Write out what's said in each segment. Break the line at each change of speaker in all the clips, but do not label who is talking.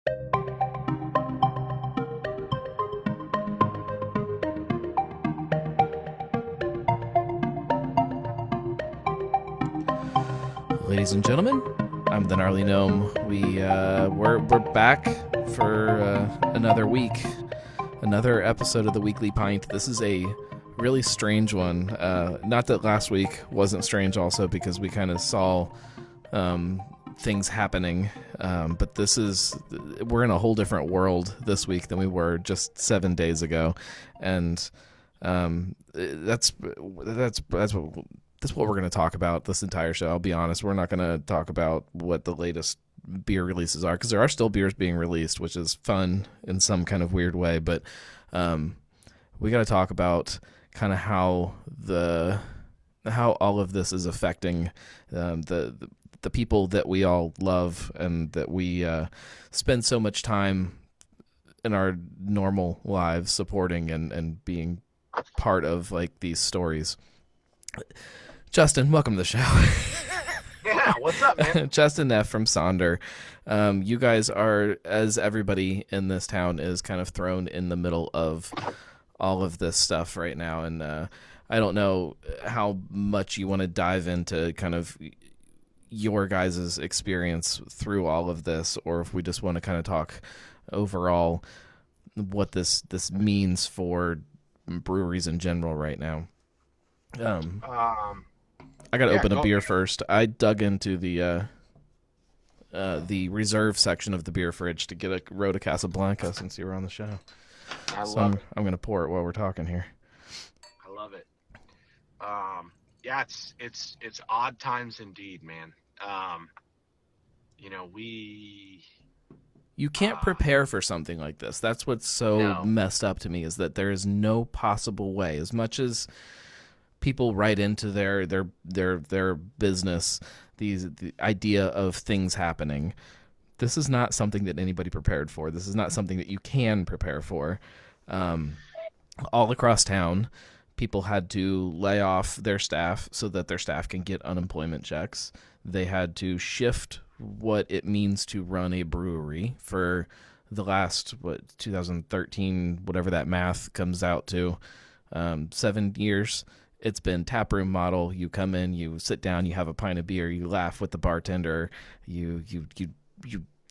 Ladies and gentlemen, I'm the Gnarly Gnome. We're back for another week, another episode of the Weekly Pint. This is a really strange one. Not that last week wasn't strange, also because we kind of saw things happening. But we're in a whole different world this week than we were just 7 days ago, and that's what we're going to talk about this entire show. I'll be honest, we're not going to talk about what the latest beer releases are, because there are still beers being released, which is fun in some kind of weird way. But we got to talk about kind of how all of this is affecting the people that we all love and that we spend so much time in our normal lives supporting and being part of, like, these stories. Justin, welcome to the show.
Yeah, what's up, man?
Justin Neff from Sonder. You guys are, as everybody in this town is, kind of thrown in the middle of all of this stuff right now. And I don't know how much you want to dive into kind of your guys' experience through all of this, or if we just want to kind of talk overall what this means for breweries in general right now.
Um,
I gotta
yeah,
open a
go.
beer first. I dug into the reserve section of the beer fridge to get a Rota Casablanca since you were on the show.
I
So
love it.
I'm gonna pour it while we're talking here.
I love it. Yeah, it's odd times indeed, man. Um, we
You can't
uh
prepare for something like this. That's what's so
no.
messed up to me, is that there is no possible way. As much as people write into their business the idea of things happening, this is not something that anybody prepared for. This is not something that you can prepare for. Um, all across town, people had to lay off their staff so that their staff can get unemployment checks. They had to shift what it means to run a brewery for the last, 2013, whatever that math comes out to, 7 years. It's been taproom model. You come in, you sit down, you have a pint of beer, you laugh with the bartender, you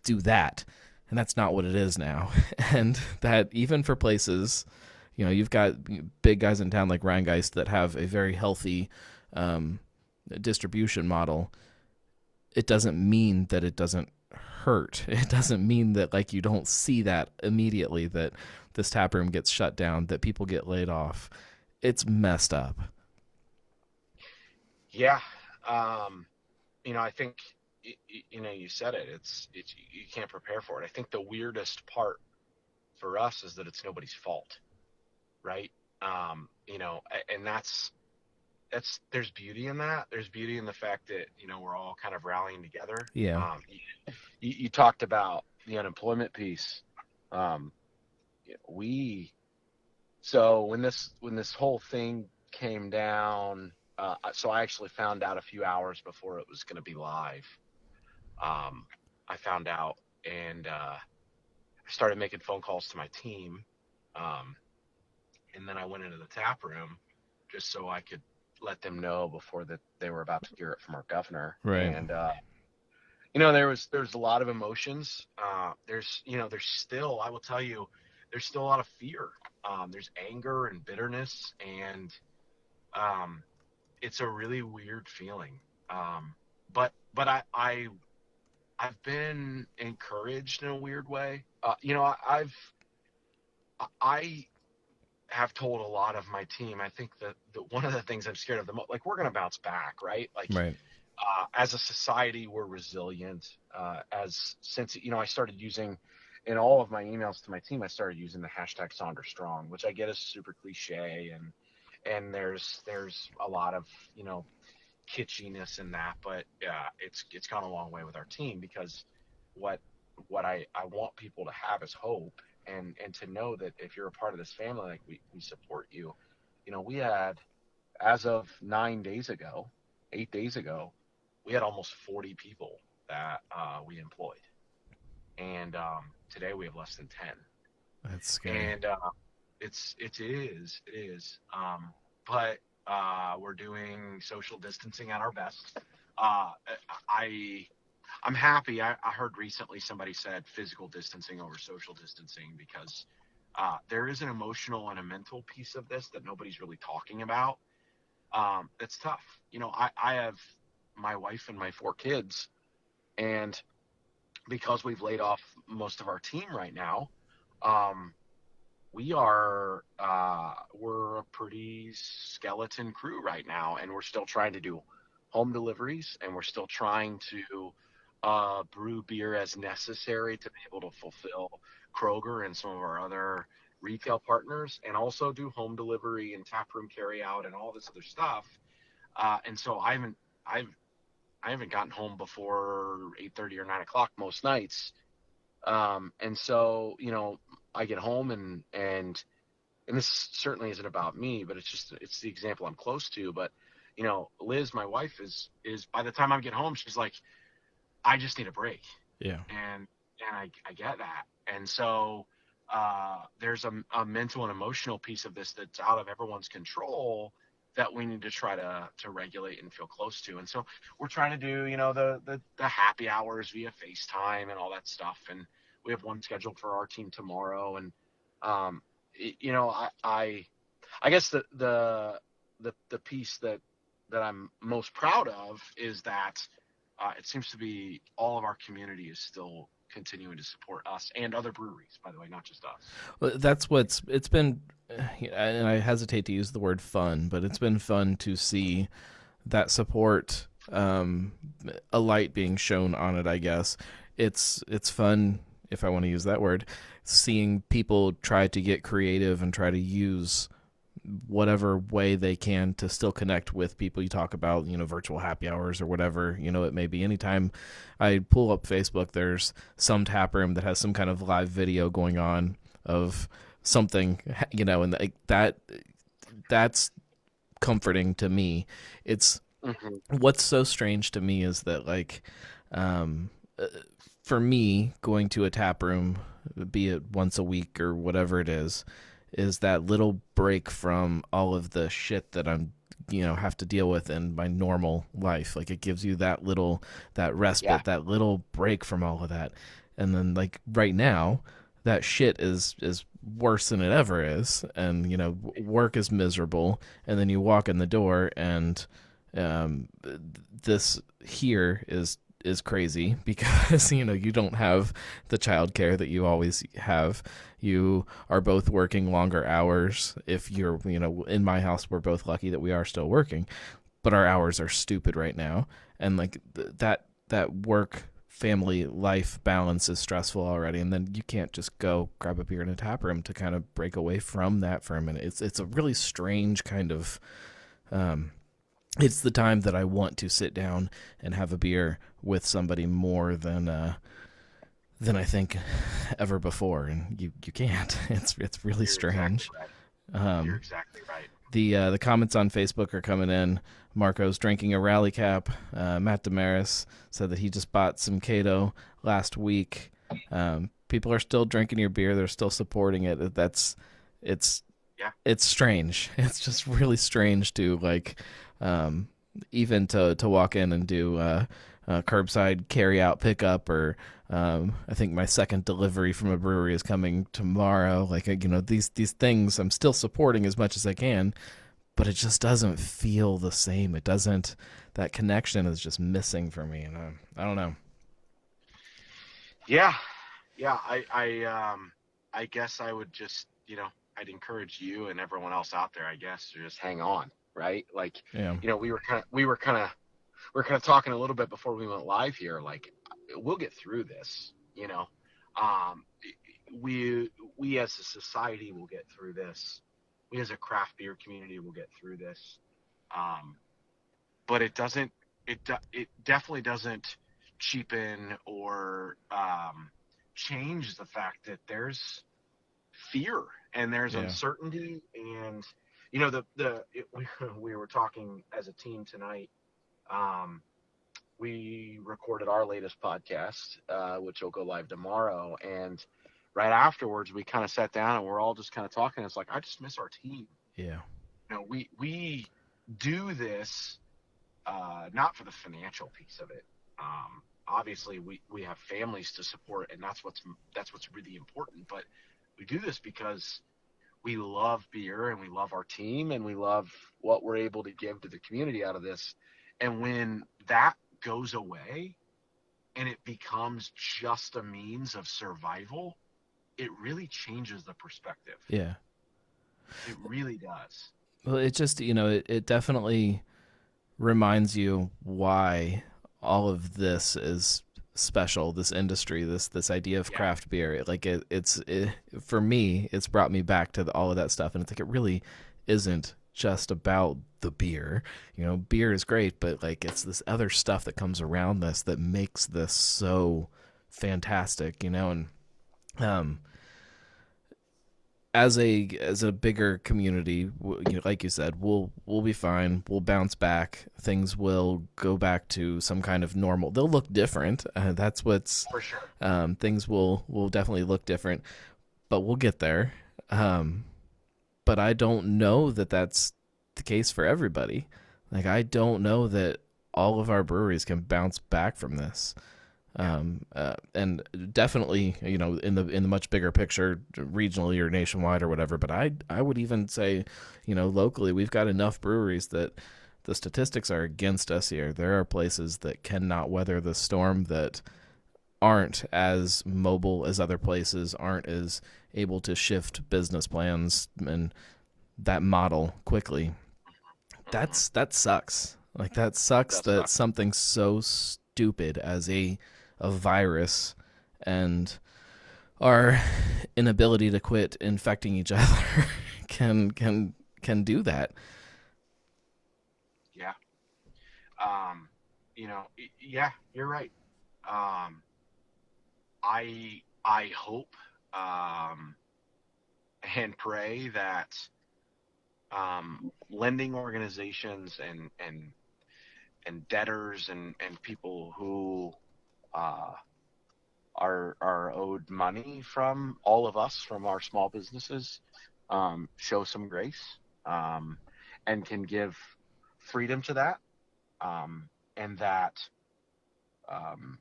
do that, and that's not what it is now. And that, even for places, you've got big guys in town like Rheingeist that have a very healthy um, distribution model. It doesn't mean that it doesn't hurt. It doesn't mean that, like, you don't see that immediately, that this tap room gets shut down, that people get laid off. It's messed up.
Yeah. Um, I think you said it. It's you can't prepare for it. I think the weirdest part for us is that it's nobody's fault, right? And that's there's beauty in that. There's beauty in the fact that we're all kind of rallying together.
Yeah.
You talked about the unemployment piece. Um, we so when this whole thing came down, so I actually found out a few hours before it was going to be live. Um, I found out, and I started making phone calls to my team, um, and then I went into the tap room just so I could let them know before that they were about to hear it from our governor.
Right.
And there's a lot of emotions. There's still, I will tell you, there's still a lot of fear. There's anger and bitterness, and um, it's a really weird feeling. But I've been encouraged in a weird way. I have told a lot of my team. I think that one of the things I'm scared of the most, like, we're going to bounce back, right? Like,
Right.
as a society, we're resilient. As since I started using, in all of my emails to my team, I started using the hashtag #SaunderStrong, which I get is super cliche, and there's a lot of kitschiness in that, but it's gone a long way with our team, because what what I want people to have is hope, and to know that if you're a part of this family, like, we support you. We had, as of 9 days ago, 8 days ago, we had almost 40 people that we employed, and today we have less than 10.
That's scary.
And it is. But we're doing social distancing at our best. Uh, I I'm happy. I heard recently somebody said physical distancing over social distancing because there is an emotional and a mental piece of this that nobody's really talking about. That's tough. I have my wife and my 4 kids, and because we've laid off most of our team right now, um, we're a pretty skeleton crew right now, and we're still trying to do home deliveries, and we're still trying to brew beer as necessary to be able to fulfill Kroger and some of our other retail partners, and also do home delivery and taproom carry out and all this other stuff. And so I've I haven't gotten home before 8:30 or 9 o'clock most nights. And so I get home, and this certainly isn't about me, but it's the example I'm close to. But Liz, my wife, is by the time I get home, she's like, I just need a break,
Yeah.
and I get that. And so there's a mental and emotional piece of this that's out of everyone's control that we need to try to regulate and feel close to. And so we're trying to do the happy hours via FaceTime and all that stuff. And we have one scheduled for our team tomorrow. And um, I guess the piece that I'm most proud of is that it seems to be all of our community is still continuing to support us and other breweries, by the way, not just us.
Well, that's it's been, and I hesitate to use the word fun, but it's been fun to see that support, a light being shown on it. I guess it's fun, if I want to use that word, seeing people try to get creative and try to use whatever way they can to still connect with people. You talk about, virtual happy hours or whatever, it may be. Anytime I pull up Facebook, there's some tap room that has some kind of live video going on of something, and that's comforting to me. It's
Hmm.
what's so strange to me is that, like, um, for me, going to a tap room, be it once a week or whatever it is that little break from all of the shit that I'm, have to deal with in my normal life. Like, it gives you that
Yeah.
respite, that little break from all of that. And then, like, right now, that shit is worse than it ever is, and work is miserable, and then you walk in the door, and um, this here is crazy because you don't have the childcare that you always have. You are both working longer hours. If you're, in my house, we're both lucky that we are still working, but our hours are stupid right now, and like that work family life balance is stressful already, and then you can't just go grab a beer in a tap room to kind of break away from that for a minute. It's a really strange kind of, um, it's the time that I want to sit down and have a beer with somebody more than I think ever before, and you can't. It's really
You're exactly
strange.
right. You're
Um,
exactly right.
the comments on Facebook are coming in. Marco's drinking a rally cap. Matt Damaris said that he just bought some Cato last week. People are still drinking your beer. They're still supporting it. It's
Yeah.
it's strange. It's just really strange to, like, um, even to walk in and do curbside carry out pickup, or I think my second delivery from a brewery is coming tomorrow. Like, these things I'm still supporting as much as I can, but it just doesn't feel the same. It doesn't. That connection is just missing for me, and I don't know.
Yeah. Yeah. I guess I would just, I'd encourage you and everyone else out there, I guess, to just hang on, right? Like,
Yeah,
we were kind of talking a little bit before we went live here. Like, we'll get through this. Um, we as a society will get through this. We as a craft beer community will get through this. Um, but it doesn't. It definitely doesn't cheapen or change the fact that there's fear and there's
yeah,
uncertainty. And we were talking as a team tonight. Um, we recorded our latest podcast, which will go live tomorrow. And right afterwards, we kind of sat down and we're all just kind of talking. It's like, I just miss our team.
Yeah.
We do this not for the financial piece of it. Obviously, we have families to support, and that's what's really important. But we do this because we love beer and we love our team and we love what we're able to give to the community out of this. And when that goes away and it becomes just a means of survival, it really changes the perspective.
Yeah.
It really does.
Well, it just, it definitely reminds you why all of this is special, this industry, this idea of
Yeah,
craft beer. For me, it's brought me back to all of that stuff, and it's like it really isn't just about the beer. Beer is great, but like it's this other stuff that comes around this that makes this so fantastic. And um as a bigger community, like you said, we'll be fine. We'll bounce back. Things will go back to some kind of normal. They'll look different. That's what's
for sure.
things will definitely look different, but we'll get there. But I don't know that that's the case for everybody. Like I don't know that all of our breweries can bounce back from this. And definitely, in the much bigger picture, regionally or nationwide or whatever. But I would even say, locally, we've got enough breweries that the statistics are against us here. There are places that cannot weather the storm, that aren't as mobile as other places, aren't as able to shift business plans and that model quickly.
Mm-hmm.
That sucks. Like that
It
sucks
does
that
suck.
something so stupid as a virus and our inability to quit infecting each other can do that.
Yeah. Um, yeah, you're right. Um, I hope and pray that lending organizations and debtors and people who uh, are owed money from all of us from our small businesses show some grace um, and can give freedom to that and that um,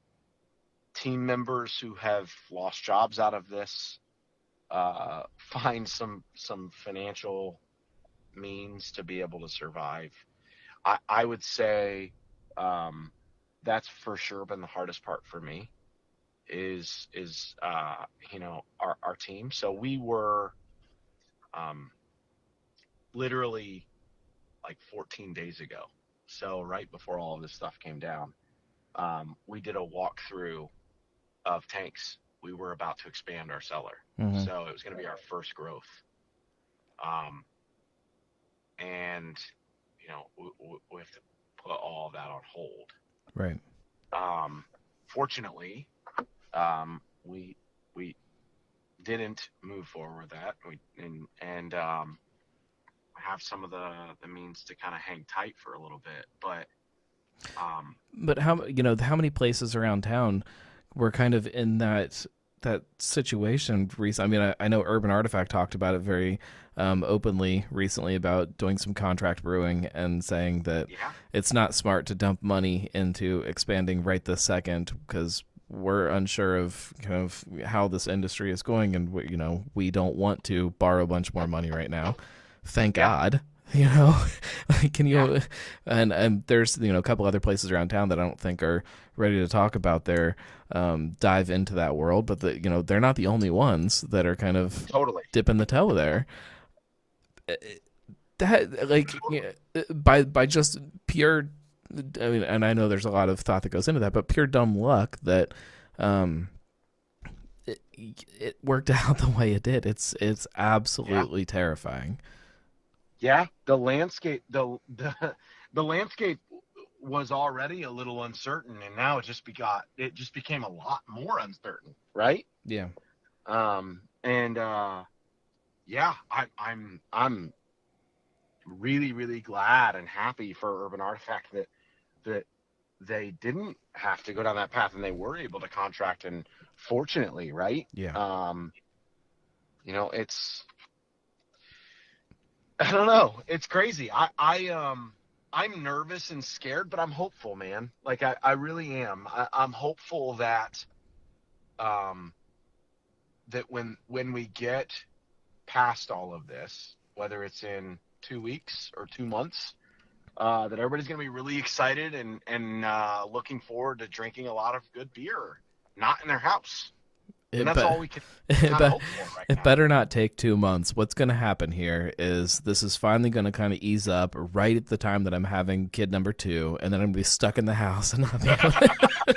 team members who have lost jobs out of this find some financial means to be able to survive. I would say um, that's for sure been the hardest part for me is our team. So we were um, literally like 14 days ago. So right before all of this stuff came down, we did a walkthrough of tanks. We were about to expand our cellar,
Mm-hmm.
so it was going to be our first growth. Um, and we have to put all of that on hold.
Right.
Um, Fortunately, we we didn't move forward with that. We have some of the means to kind of hang tight for a little bit, but um,
But how many places around town were kind of in that situation recently? I mean, I know Urban Artifact talked about it very openly recently about doing some contract brewing and saying that
yeah,
it's not smart to dump money into expanding right this second because we're unsure of kind of how this industry is going, and we don't want to borrow a bunch more money right now. Thank
yeah,
God. you know like, can
yeah,
you and there's a couple other places around town that I don't think are ready to talk about their dive into that world, but they're not the only ones that are kind of
totally,
dipping the toe there. That like by just pure, I mean, and I know there's a lot of thought that goes into that, but pure dumb luck that um it, it worked out the way it did. It's
yeah,
absolutely terrifying.
yeah. The landscape was already a little uncertain, and now it just became a lot more uncertain, right?
Yeah.
And yeah, I'm really really glad and happy for Urban Artifact that they didn't have to go down that path and they were able to contract. And fortunately, right?
Yeah.
It's, I don't know. It's crazy. I'm nervous and scared, but I'm hopeful, man. Like I really am. I'm hopeful um, that when we get past all of this, whether it's in 2 weeks or 2 months, that everybody's going to be really excited and looking forward to drinking a lot of good beer, not in their house. And
It,
that's
be-
all we can
it,
kind of
be-
hope for right
it
now.
better not take 2 months. What's going to happen here is this is finally going to kind of ease up right at the time that I'm having kid number 2, and then I'm going to be stuck in the house and not be able to.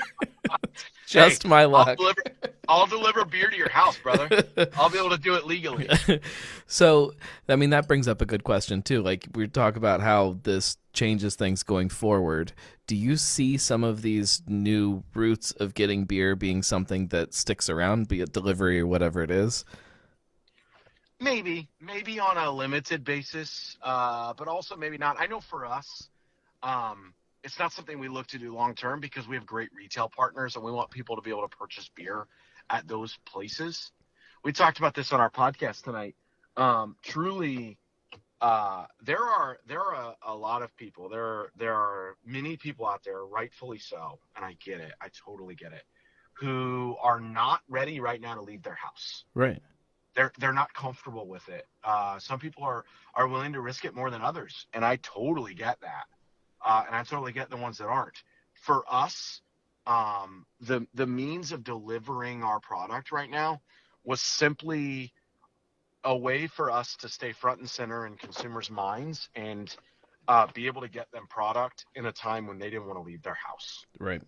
Hey,
Just my
I'll
luck.
deliver I'll deliver beer to your house, brother. I'll be able to do it legally.
So, I mean, that brings up a good question, too. Like, we talk about how this changes things going forward. Do you see some of these new routes of getting beer being something that sticks around, be it delivery or whatever it is?
Maybe on a limited basis, but also maybe not. I know for us, it's not something we look to do long term because we have great retail partners and we want people to be able to purchase beer at those places. We talked about this on our podcast tonight. Truly, there are a lot of people. There are many people out there, rightfully so, and I get it. I totally get it. Who are not ready right now to leave their house.
Right.
They're not comfortable with it. Some people are willing to risk it more than others, and I totally get that. And I totally get the ones that aren't. For us, the means of delivering our product right now was simply a way for us to stay front and center in consumers' minds and be able to get them product in a time when they didn't want to leave their house.
Right.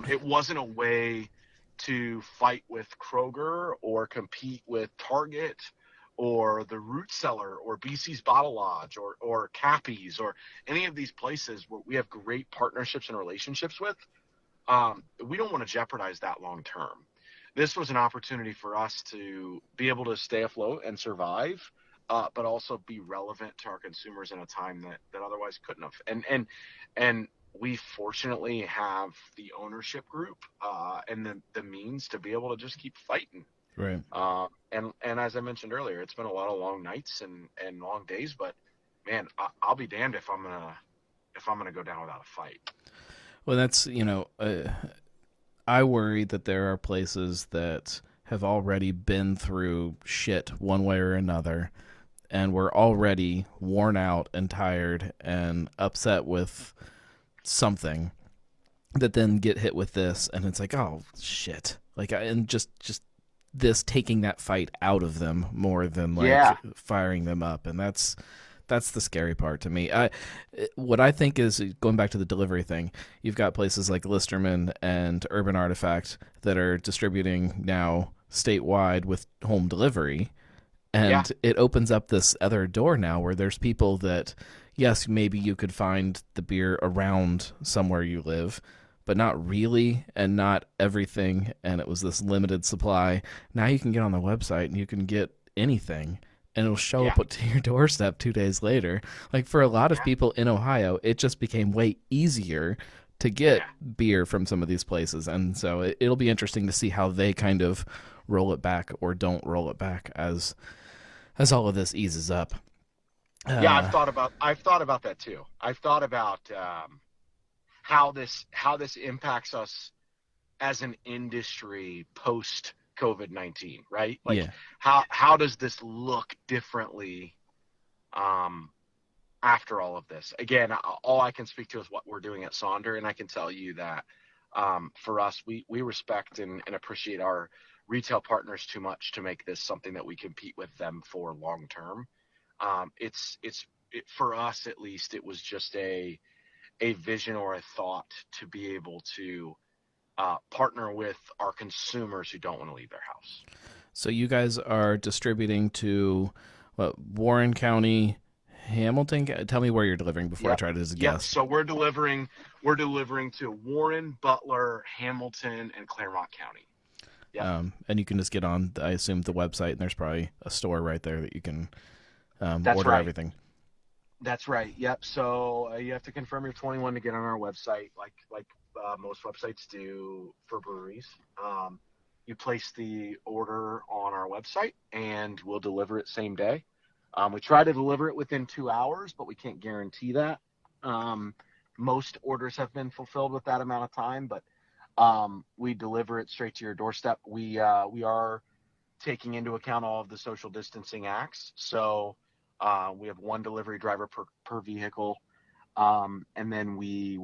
It wasn't a way to fight with Kroger or compete with Target or the Root Cellar or BC's Bottle Lodge or Cappy's or any of these places where we have great partnerships and relationships with. We don't want to jeopardize that long term. This was an opportunity for us to be able to stay afloat and survive, but also be relevant to our consumers in a time that otherwise couldn't have. And we fortunately have the ownership group and the means to be able to just keep fighting.
Right.
And as I mentioned earlier, it's been a lot of long nights and long days, but man, I'll be damned if I'm gonna go down without a fight.
Well, that's, I worry that there are places that have already been through shit one way or another, and we're already worn out and tired and upset with something, that then get hit with this, and it's like, oh shit, like, and just this taking that fight out of them more than like
Yeah.
firing them up, and that's the scary part to me. What I think is, going back to the delivery thing, you've got places like Listerman and Urban Artifact that are distributing now statewide with home delivery.
Yeah.
And it opens up this other door now where there's people that, yes, maybe you could find the beer around somewhere you live, but not really, and not everything. And it was this limited supply. Now you can get on the website and you can get anything, and it'll show
Yeah.
up to your doorstep 2 days later. Like, for a lot of
Yeah.
people in Ohio, it just became way easier to get
Yeah.
beer from some of these places. And so it'll be interesting to see how they kind of roll it back or don't roll it back as all of this eases up.
Yeah,
Uh,
I've thought about that too. I've thought about how this impacts us as an industry post COVID-19, right? Like
yeah,
how does this look differently after all of this? Again, all I can speak to is what we're doing at Sonder, and I can tell you that for us, we respect and appreciate our retail partners too much to make this something that we compete with them for long term. For us at least, it was just a vision or a thought to be able to partner with our consumers who don't want to leave their house.
so you guys are distributing to what, Warren County, Hamilton? Tell me where you're delivering before I
Yep.
try to just
Yep.
guess.
So we're delivering to Warren, Butler, Hamilton, and Claremont County. Yep.
And you can just get on, I assume, the website, and there's probably a store right there that you can
That's
order
right.
everything.
That's right. Yep. So you have to confirm you're 21 to get on our website, like most websites do for breweries. Um, you place the order on our website, and we'll deliver it same day. We try to deliver it within 2 hours, but we can't guarantee that. Um, Most orders have been fulfilled with that amount of time, but we deliver it straight to your doorstep. We are taking into account all of the social distancing acts. So we have one delivery driver per vehicle. And then we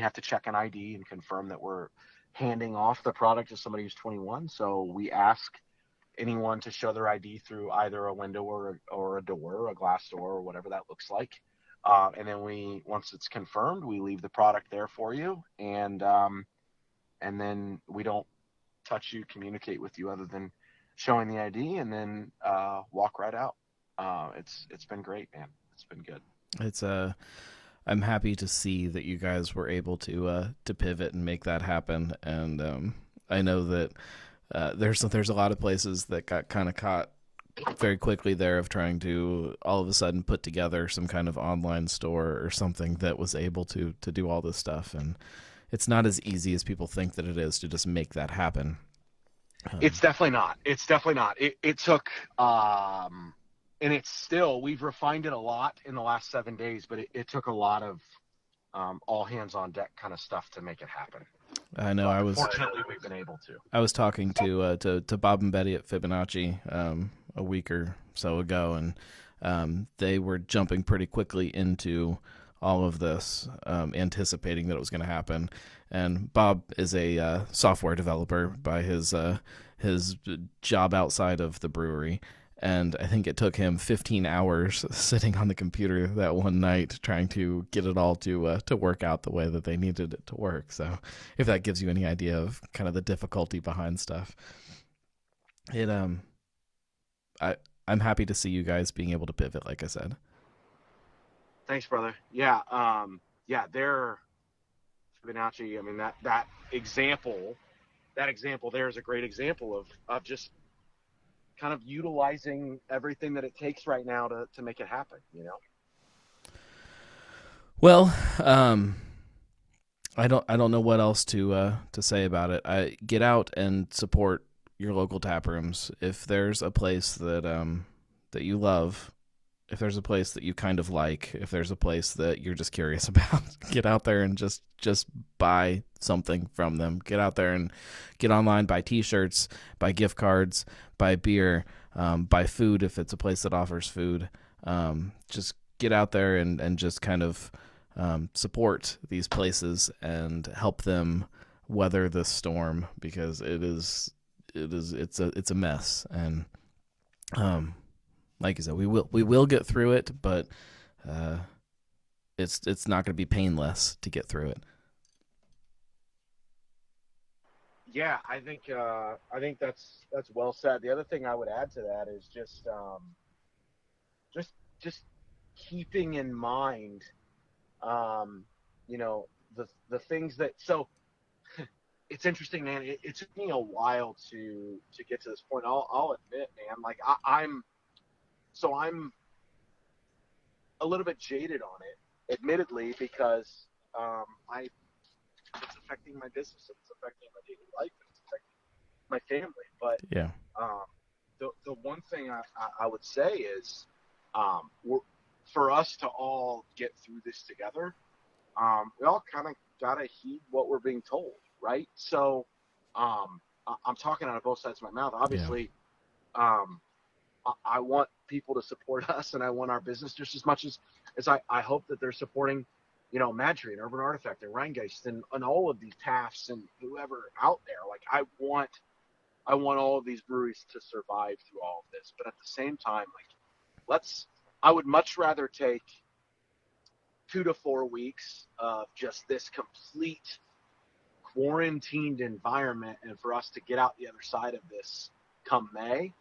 have to check an ID and confirm that we're handing off the product to somebody who's 21. So we ask anyone to show their ID through either a window or a door, a glass door, or whatever that looks like. And then once it's confirmed, we leave the product there for you. And then we don't touch you, communicate with you other than showing the ID, and then walk right out. It's been great, man. It's been good.
It's I'm happy to see that you guys were able to pivot and make that happen. And I know that there's a lot of places that got kind of caught very quickly there of trying to all of a sudden put together some kind of online store or something that was able to do all this stuff. And it's not as easy as people think that it is to just make that happen.
It's definitely not. It's definitely not. It took, and it's still, we've refined it a lot in the last 7 days, but it took a lot of all hands on deck kind of stuff to make it happen.
I know
But fortunately, we've been able to.
I was talking to Bob and Betty at Fibonacci a week or so ago, and they were jumping pretty quickly into all of this, anticipating that it was going to happen. And Bob is a software developer by his job outside of the brewery. And I think it took him 15 hours sitting on the computer that one night trying to get it all to work out the way that they needed it to work. So, if that gives you any idea of kind of the difficulty behind stuff, it I I'm happy to see you guys being able to pivot, like I said.
Thanks, brother. Yeah, yeah, they're Fibonacci. I mean example, that example there is a great example of just kind of utilizing everything that it takes right now to make it happen. You know.
Well, I don't know what else to say about it. I get out and support your local tap rooms. If there's a place that you love, if there's a place that you kind of like, if there's a place that you're just curious about, get out there and just buy something from them. Get out there and get online, buy T-shirts, buy gift cards, buy beer, buy food if it's a place that offers food. Just get out there and just kind of support these places and help them weather this storm, because it's a mess. And like you said, we will get through it, but it's not going to be painless to get through it.
Yeah, I think that's well said. The other thing I would add to that is just keeping in mind, um, you know, the things that so it's interesting, man. It took me a while to get to this point. I'll admit, man. Like I'm a little bit jaded on it, admittedly, because I it's affecting my business, it's affecting my daily life, it's affecting my family. But
Yeah.
um, the one thing I would say is, we're, for us to all get through this together, we all kind of gotta heed what we're being told, right? So I'm talking out of both sides of my mouth.
Yeah.
Obviously, um, I want people to support us, and I want our business just as much as I hope that they're supporting, Madry and Urban Artifact and Rheingeist and all of these TAFs and whoever out there. Like I want all of these breweries to survive through all of this, but at the same time, like I would much rather take 2 to 4 weeks of just this complete quarantined environment, and for us to get out the other side of this come May,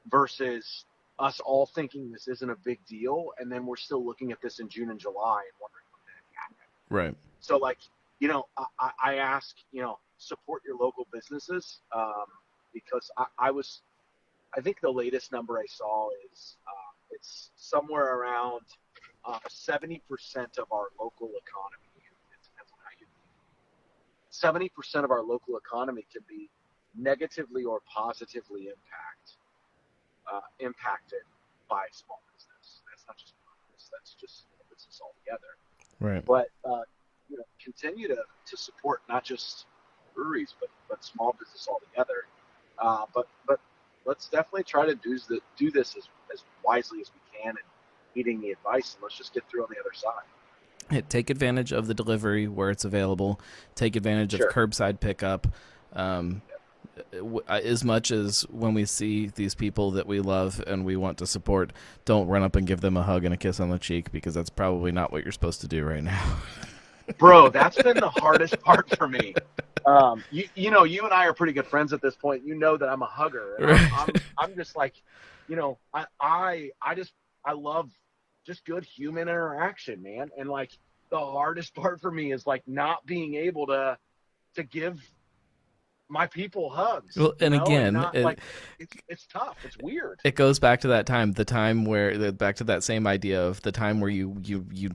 versus us all thinking this isn't a big deal, and then we're still looking at this in June and July and wondering what the heck happened.
Right.
So, like, I ask, support your local businesses, because I think the latest number I saw is it's somewhere around 70% of our local economy, it depends on how you, 70% of our local economy can be negatively or positively impacted by small business. That's not just business, that's just small business altogether.
Right.
But continue to support not just breweries, but small business altogether. But let's definitely try to do this as wisely as we can, and heeding the advice, and let's just get through on the other side.
Take advantage of the delivery where it's available. Take advantage of curbside pickup. As much as when we see these people that we love and we want to support, don't run up and give them a hug and a kiss on the cheek, because that's probably not what you're supposed to do right now.
Bro, that's been the hardest part for me. You know, you and I are pretty good friends at this point. You know that I'm a hugger. And I'm just like, I love just good human interaction, man. And like the hardest part for me is like not being able to give my people hugs.
Well, and again,
it's tough. It's weird.
It goes back to that time, back to that same idea of the time where you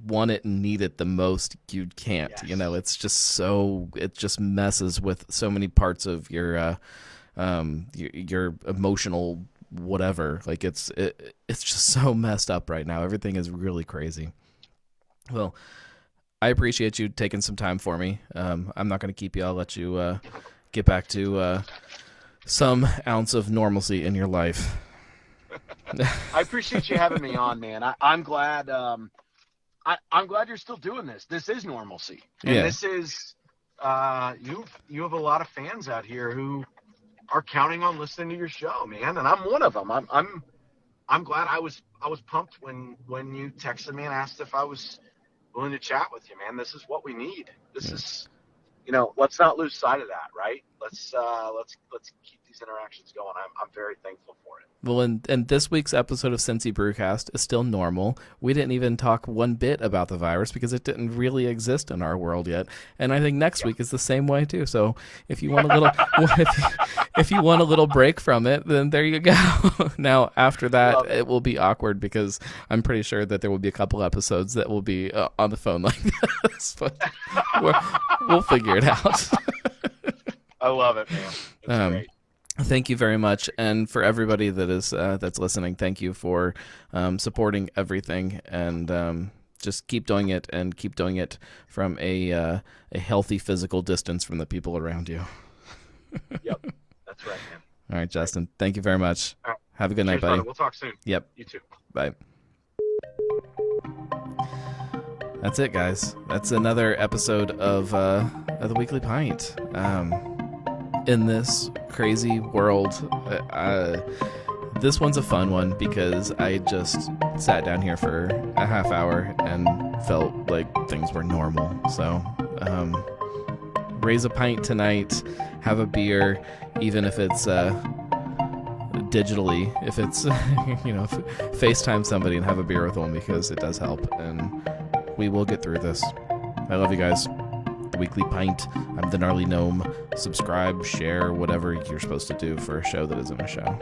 want it and need it the most, you can't.
Yes.
It's just it just messes with so many parts of your emotional whatever. Like it's just so messed up right now. Everything is really crazy. Well, I appreciate you taking some time for me. I'm not going to keep you. I'll let you get back to some ounce of normalcy in your life.
I appreciate you having me on, man. I'm glad. I'm glad you're still doing this. This is normalcy, and this is you have a lot of fans out here who are counting on listening to your show, man. And I'm one of them. I'm glad. I was pumped when you texted me and asked if I was willing to chat with you, man. This is what we need. This is. Let's not lose sight of that, right? Let's keep these interactions going. I'm very thankful for it.
Well, and this week's episode of Cincy Brewcast is still normal. We didn't even talk one bit about the virus because it didn't really exist in our world yet. And I think next week is the same way too. So if you want a little, if you want a little break from it, then there you go. Now after that, it will be awkward because I'm pretty sure that there will be a couple episodes that will be on the phone like this, but we'll figure it out.
I love it, man. It's great.
Thank you very much, and for everybody that is that's listening, thank you for supporting everything, and just keep doing it, and keep doing it from a healthy physical distance from the people around you.
Yep, that's right, man.
All right, Justin, thank you very much.
Right.
Have a good night, buddy.
Brother. We'll talk soon.
Yep.
You too.
Bye. That's it, guys. That's another episode of the Weekly Pint. In this crazy world, this one's a fun one because I just sat down here for a half hour and felt like things were normal. So raise a pint tonight, have a beer, even if it's digitally, if it's FaceTime somebody and have a beer with them, because it does help, and we will get through this. I love you guys. Weekly Pint. I'm the Gnarly Gnome. Subscribe, share, whatever you're supposed to do for a show that isn't a show.